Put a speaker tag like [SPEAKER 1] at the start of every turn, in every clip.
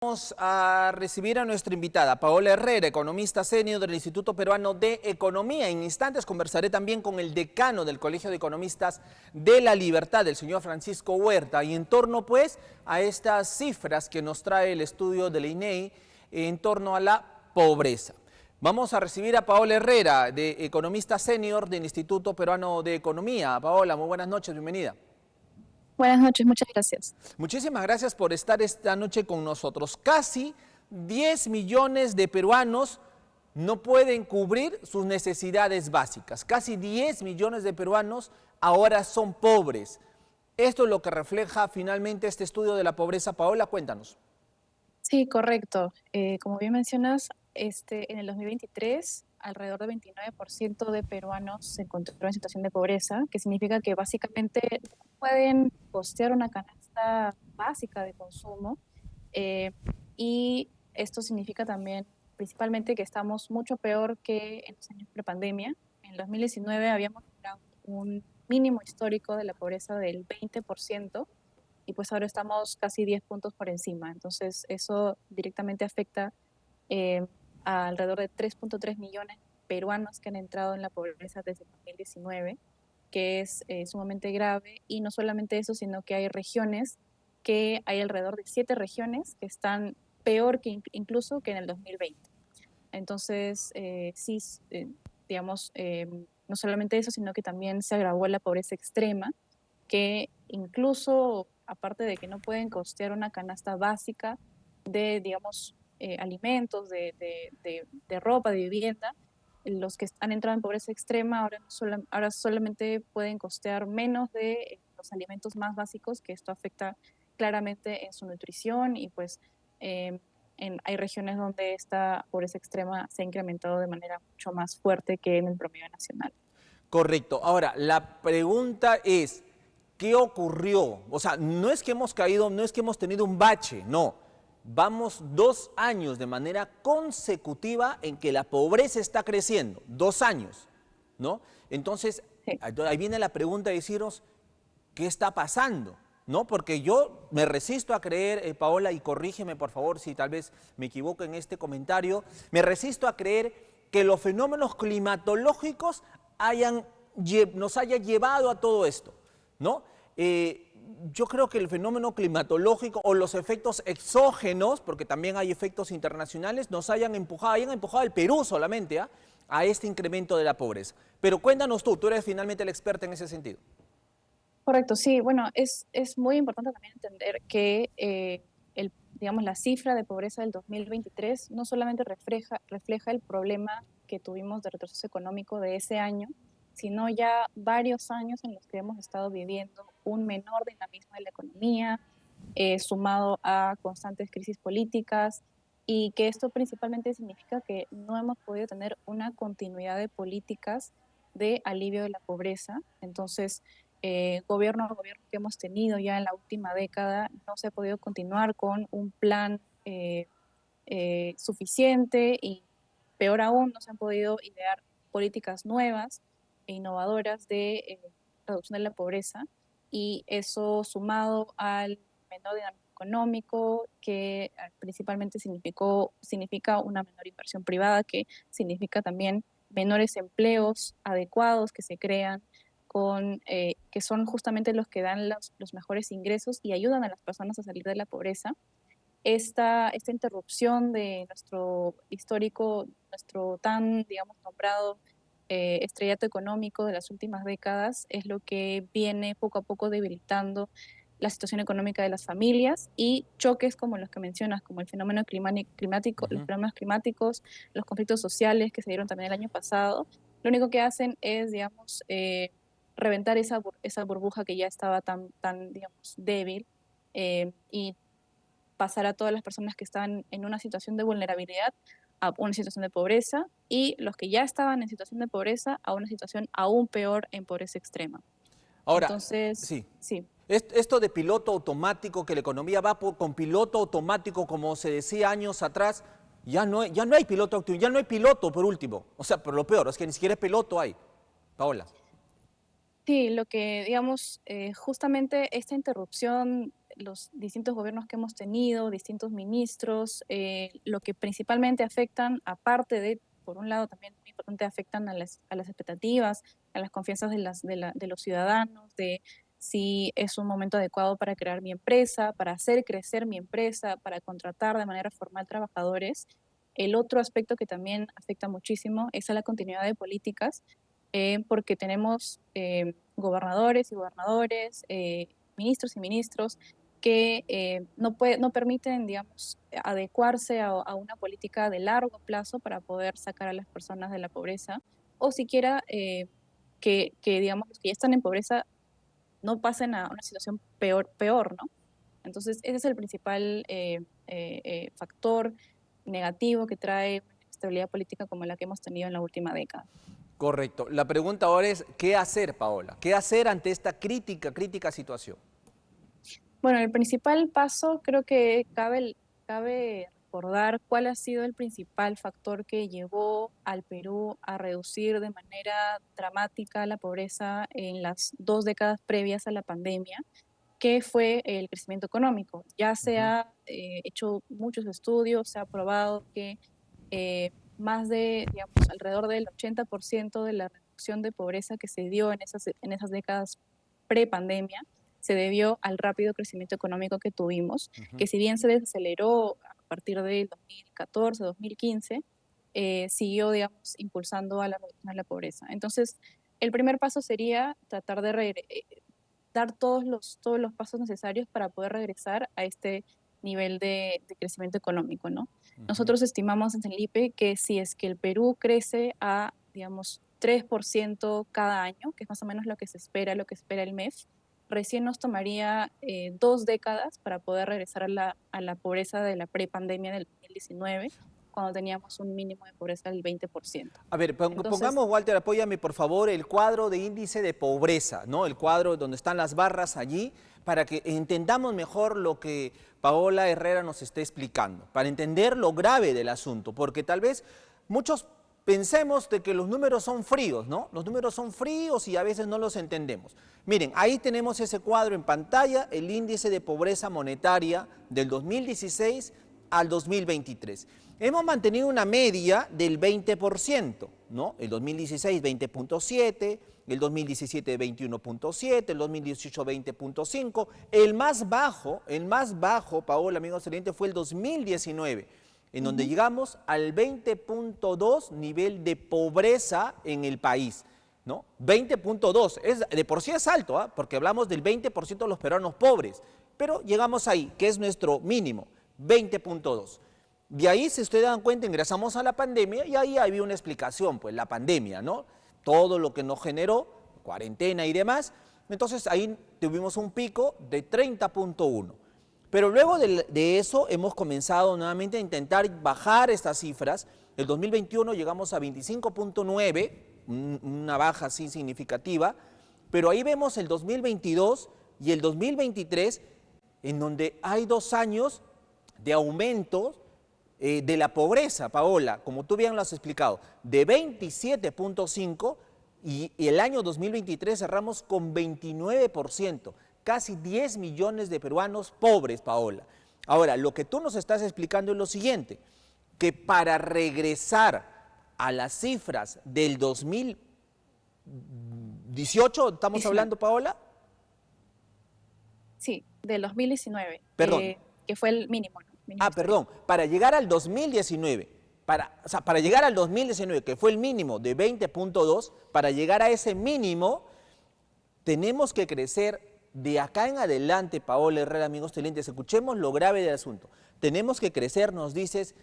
[SPEAKER 1] Vamos a recibir a nuestra invitada, Paola Herrera, economista senior del Instituto Peruano de Economía. En instantes conversaré también con el decano del Colegio de Economistas de la Libertad, el señor Francisco Huerta, y en torno pues a estas cifras que nos trae el estudio de la INEI en torno a la pobreza. Vamos a recibir a Paola Herrera, economista senior del Instituto Peruano de Economía. Paola, muy buenas noches, bienvenida.
[SPEAKER 2] Buenas noches, muchas gracias.
[SPEAKER 1] Muchísimas gracias por estar esta noche con nosotros. Casi 10 millones de peruanos no pueden cubrir sus necesidades básicas. Casi 10 millones de peruanos ahora son pobres. Esto es lo que refleja finalmente este estudio de la pobreza. Paola, cuéntanos.
[SPEAKER 2] Sí, correcto. Como bien mencionas, en el 2023 alrededor del 29% de peruanos se encontró en situación de pobreza, que significa que básicamente no pueden costear una canasta básica de consumo. eh, y esto significa también principalmente que estamos mucho peor que en los años prepandemia. En 2019 habíamos logrado un mínimo histórico de la pobreza del 20%. Y pues ahora estamos casi 10 puntos por encima. Entonces eso directamente afecta eh, a alrededor de 3.3 millones de peruanos que han entrado en la pobreza desde el 2019, que es sumamente grave. Y no solamente eso, sino que hay regiones, que hay alrededor de 7 regiones que están peor que incluso que en el 2020. Entonces, sí, digamos, no solamente eso, sino que también se agravó la pobreza extrema, que incluso, aparte de que no pueden costear una canasta básica de, digamos, alimentos, de ropa, de vivienda, los que han entrado en pobreza extrema ahora solamente pueden costear menos de los alimentos más básicos, que esto afecta claramente en su nutrición y pues hay regiones donde esta pobreza extrema se ha incrementado de manera mucho más fuerte que en el promedio nacional.
[SPEAKER 1] Correcto. Ahora, la pregunta es, ¿qué ocurrió? O sea, no es que hemos caído, no es que hemos tenido un bache, no. Vamos 2 años de manera consecutiva en que la pobreza está creciendo, 2 años, ¿no? Entonces,
[SPEAKER 2] Sí.
[SPEAKER 1] ahí viene la pregunta de decirnos, ¿qué está pasando? ¿No? Porque yo me resisto a creer, Paola, y corrígeme por favor si tal vez me equivoco en este comentario, me resisto a creer que los fenómenos climatológicos nos hayan llevado a todo esto, ¿no? Yo creo que el fenómeno climatológico o los efectos exógenos, porque también hay efectos internacionales, nos hayan empujado al Perú solamente a este incremento de la pobreza. Pero cuéntanos tú eres finalmente la experta en ese sentido.
[SPEAKER 2] Correcto, sí. Bueno, es muy importante también entender que digamos, la cifra de pobreza del 2023 no solamente refleja el problema que tuvimos de retroceso económico de ese año, sino ya varios años en los que hemos estado viviendo un menor dinamismo de la economía, sumado a constantes crisis políticas, y que esto principalmente significa que no hemos podido tener una continuidad de políticas de alivio de la pobreza. Entonces, gobierno a gobierno que hemos tenido ya en la última década, no se ha podido continuar con un plan suficiente, y peor aún, no se han podido idear políticas nuevas e innovadoras de reducción de la pobreza, y eso sumado al menor dinamismo económico, que principalmente significa una menor inversión privada, que significa también menores empleos adecuados que se crean, que son justamente los que dan los mejores ingresos y ayudan a las personas a salir de la pobreza. Esta interrupción de nuestro histórico, nuestro tan, digamos, nombrado estrellato económico de las últimas décadas es lo que viene poco a poco debilitando la situación económica de las familias, y choques como los que mencionas, como el fenómeno climático, los fenómenos climáticos, los conflictos sociales que se dieron también el año pasado, lo único que hacen es, digamos, reventar esa burbuja que ya estaba tan digamos, débil, y pasar a todas las personas que están en una situación de vulnerabilidad a una situación de pobreza, y los que ya estaban en situación de pobreza a una situación aún peor en pobreza extrema.
[SPEAKER 1] Ahora,
[SPEAKER 2] Entonces,
[SPEAKER 1] sí,
[SPEAKER 2] sí.
[SPEAKER 1] esto de piloto automático, que la economía va con piloto automático, como se decía años atrás, ya no hay piloto automático, ya no hay piloto por último. O sea, pero lo peor es que ni siquiera piloto hay. Paola.
[SPEAKER 2] Sí, lo que, digamos, justamente esta interrupción los distintos gobiernos que hemos tenido, distintos ministros, lo que principalmente afectan, aparte de, por un lado también muy importante, afectan a las expectativas, a las confianzas de los ciudadanos, de si es un momento adecuado para crear mi empresa, para hacer crecer mi empresa, para contratar de manera formal trabajadores. El otro aspecto que también afecta muchísimo es a la continuidad de políticas, porque tenemos gobernadores y gobernadores, ministros y ministros que no permiten, digamos, adecuarse a una política de largo plazo para poder sacar a las personas de la pobreza, o siquiera digamos, los que ya están en pobreza no pasen a una situación peor, ¿no? Entonces, ese es el principal factor negativo que trae una estabilidad política como la que hemos tenido en la última década.
[SPEAKER 1] Correcto. La pregunta ahora es, ¿qué hacer, Paola? ¿Qué hacer ante esta crítica situación?
[SPEAKER 2] Bueno, el principal paso creo que cabe recordar cuál ha sido el principal factor que llevó al Perú a reducir de manera dramática la pobreza en las 2 décadas previas a la pandemia, que fue el crecimiento económico. Ya se
[SPEAKER 1] Ujú.
[SPEAKER 2] ha hecho muchos estudios, se ha probado que más de, digamos, alrededor del 80% de la reducción de pobreza que se dio en esas décadas pre-pandemia se debió al rápido crecimiento económico que tuvimos,
[SPEAKER 1] Ujú.
[SPEAKER 2] que si bien se desaceleró a partir del 2014, 2015, siguió, digamos, impulsando a la reducción de la pobreza. Entonces, el primer paso sería tratar de dar todos los pasos necesarios para poder regresar a este nivel de crecimiento económico, ¿no?
[SPEAKER 1] Ujú.
[SPEAKER 2] Nosotros estimamos en CENLIPE que si es que el Perú crece a, digamos, 3% cada año, que es más o menos lo que se espera, lo que espera el MEF, recién nos tomaría 2 décadas para poder regresar a la pobreza de la prepandemia del 2019, cuando teníamos un mínimo de pobreza del 20%.
[SPEAKER 1] A ver,
[SPEAKER 2] Entonces,
[SPEAKER 1] pongamos, Walter, apóyame por favor, el cuadro de índice de pobreza, ¿no? El cuadro donde están las barras allí, para que entendamos mejor lo que Paola Herrera nos está explicando, para entender lo grave del asunto, porque tal vez muchos pensemos de que los números son fríos, ¿no? Los números son fríos y a veces no los entendemos. Miren, ahí tenemos ese cuadro en pantalla, el índice de pobreza monetaria del 2016 al 2023. Hemos mantenido una media del 20%, ¿no? El 2016 20.7, el 2017 21.7, el 2018 20.5. El más bajo, Paola, amigo excelente, fue el 2019, en donde
[SPEAKER 2] ujú,
[SPEAKER 1] llegamos al 20.2 nivel de pobreza en el país, ¿no? 20.2, de por sí es alto, ¿ah? Porque hablamos del 20% de los peruanos pobres, pero llegamos ahí, que es nuestro mínimo, 20.2. De ahí, si ustedes dan cuenta, ingresamos a la pandemia y ahí había una explicación, pues la pandemia, ¿no? Todo lo que nos generó, cuarentena y demás. Entonces ahí tuvimos un pico de 30.1. Pero luego de eso hemos comenzado nuevamente a intentar bajar estas cifras. El 2021 llegamos a 25.9, una baja así significativa, pero ahí vemos el 2022 y el 2023, en donde hay 2 años de aumento de la pobreza, Paola, como tú bien lo has explicado, de 27.5 y el año 2023 cerramos con 29%, casi 10 millones de peruanos pobres, Paola. Ahora, lo que tú nos estás explicando es lo siguiente, que para regresar a las cifras del 2018, ¿estamos
[SPEAKER 2] 19.
[SPEAKER 1] hablando, Paola?
[SPEAKER 2] Sí, del 2019,
[SPEAKER 1] Perdón,
[SPEAKER 2] que fue el mínimo, ¿no? Mínimo
[SPEAKER 1] perdón,
[SPEAKER 2] histórico.
[SPEAKER 1] para llegar al 2019, o sea, para llegar al 2019, que fue el mínimo de 20.2, para llegar a ese mínimo, tenemos que crecer de acá en adelante, Paola Herrera, amigos televidentes, escuchemos lo grave del asunto. Tenemos que crecer, nos dices,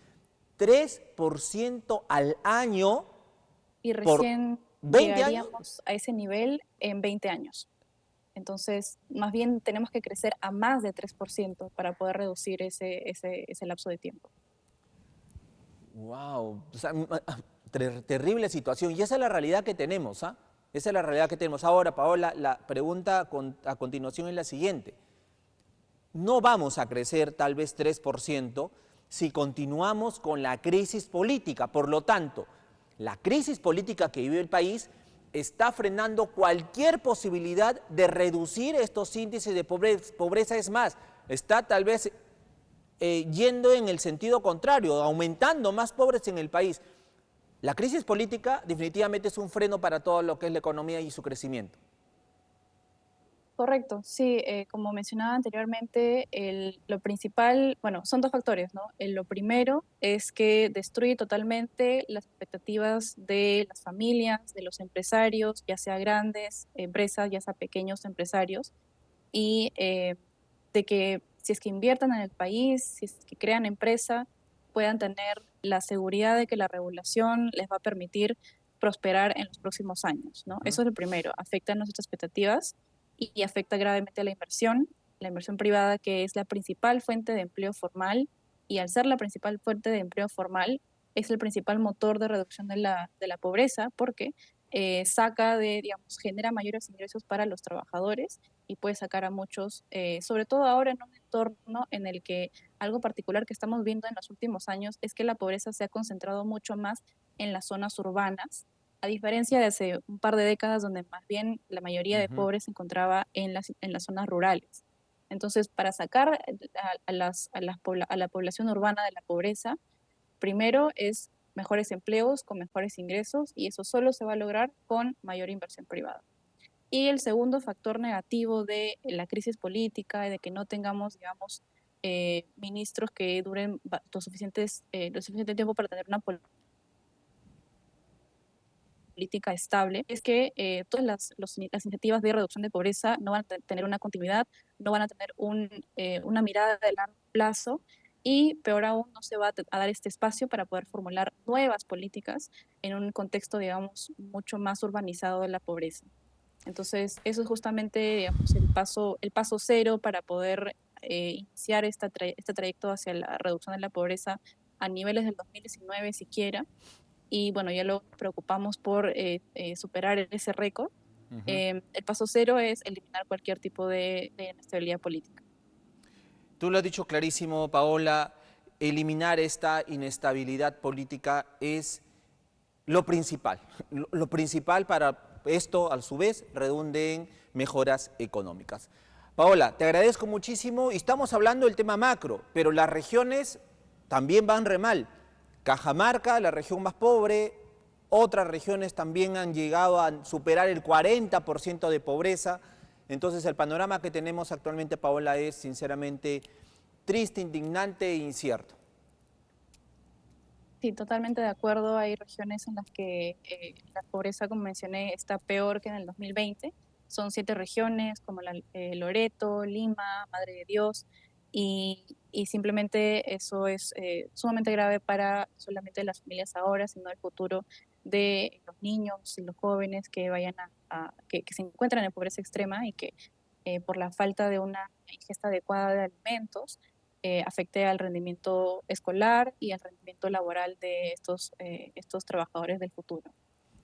[SPEAKER 1] 3% al año
[SPEAKER 2] Y
[SPEAKER 1] por
[SPEAKER 2] recién
[SPEAKER 1] 20 años.
[SPEAKER 2] llegaríamos a ese nivel en 20 años. Entonces, más bien tenemos que crecer a más de 3% para poder reducir ese lapso de tiempo.
[SPEAKER 1] Wow, o sea, terrible situación. Y esa es la realidad que tenemos, ¿ah? Esa es la realidad que tenemos. Ahora, Paola, la pregunta a continuación es la siguiente. No vamos a crecer tal vez 3% si continuamos con la crisis política. Por lo tanto, la crisis política que vive el país está frenando cualquier posibilidad de reducir estos índices de pobreza. Es más, está tal vez yendo en el sentido contrario, aumentando más pobres en el país. La crisis política definitivamente es un freno para todo lo que es la economía y su crecimiento.
[SPEAKER 2] Correcto, sí, como mencionaba anteriormente, lo principal, bueno, son dos factores, ¿no? Lo primero es que destruye totalmente las expectativas de las familias, de los empresarios, ya sea grandes empresas, ya sea pequeños empresarios, y de que si es que inviertan en el país, si es que crean empresa, puedan tener la seguridad de que la regulación les va a permitir prosperar en los próximos años, ¿no?
[SPEAKER 1] Ujú.
[SPEAKER 2] Eso es lo primero, afecta nuestras expectativas y afecta gravemente a la inversión privada que es la principal fuente de empleo formal y al ser la principal fuente de empleo formal es el principal motor de reducción de la pobreza porque saca de, digamos, genera mayores ingresos para los trabajadores y puede sacar a muchos, sobre todo ahora en un entorno en el que algo particular que estamos viendo en los últimos años es que la pobreza se ha concentrado mucho más en las zonas urbanas, a diferencia de hace un par de décadas donde más bien la mayoría de
[SPEAKER 1] Ujú.
[SPEAKER 2] pobres se encontraba en las zonas rurales. Entonces, para sacar a la población urbana de la pobreza, primero es mejores empleos con mejores ingresos y eso solo se va a lograr con mayor inversión privada. Y el segundo factor negativo de la crisis política y de que no tengamos, digamos, ministros que duren lo suficiente tiempo para tener una política estable, es que todas las iniciativas de reducción de pobreza no van a tener una continuidad, no van a tener una mirada de largo plazo y peor aún no se va a dar este espacio para poder formular nuevas políticas en un contexto, digamos, mucho más urbanizado de la pobreza. Entonces, eso es justamente, digamos, el paso cero para poder iniciar este trayecto hacia la reducción de la pobreza a niveles del 2019 siquiera. Y bueno, ya lo preocupamos por superar ese récord.
[SPEAKER 1] Ujú.
[SPEAKER 2] El paso cero es eliminar cualquier tipo de inestabilidad política.
[SPEAKER 1] Tú lo has dicho clarísimo, Paola, eliminar esta inestabilidad política es lo principal. Lo principal para esto, a su vez, redunde en mejoras económicas. Paola, te agradezco muchísimo y estamos hablando del tema macro, pero las regiones también van re mal. Cajamarca, la región más pobre, otras regiones también han llegado a superar el 40% de pobreza. Entonces el panorama que tenemos actualmente, Paola, es sinceramente triste, indignante e incierto.
[SPEAKER 2] Sí, totalmente de acuerdo. Hay regiones en las que la pobreza, como mencioné, está peor que en el 2020. Son 7 regiones como Loreto, Lima, Madre de Dios, y simplemente eso es sumamente grave para no solamente las familias ahora, sino el futuro de los niños y los jóvenes que vayan que se encuentran en pobreza extrema y que por la falta de una ingesta adecuada de alimentos afecte al rendimiento escolar y al rendimiento laboral de estos trabajadores del futuro.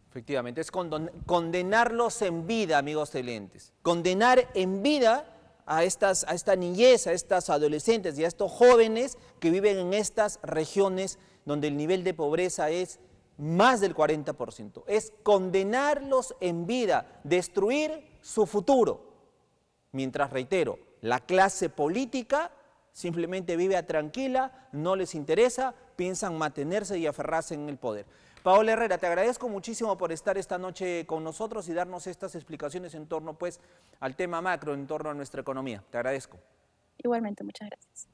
[SPEAKER 1] Efectivamente, es condenarlos en vida, amigos televidentes. Condenar en vida a esta niñez, a estas adolescentes y a estos jóvenes que viven en estas regiones donde el nivel de pobreza es más del 40%. Es condenarlos en vida, destruir su futuro. Mientras, reitero, la clase política simplemente vive tranquila, no les interesa, piensan mantenerse y aferrarse en el poder. Paola Herrera, te agradezco muchísimo por estar esta noche con nosotros y darnos estas explicaciones en torno pues al tema macro, en torno a nuestra economía. Te agradezco.
[SPEAKER 2] Igualmente, muchas gracias.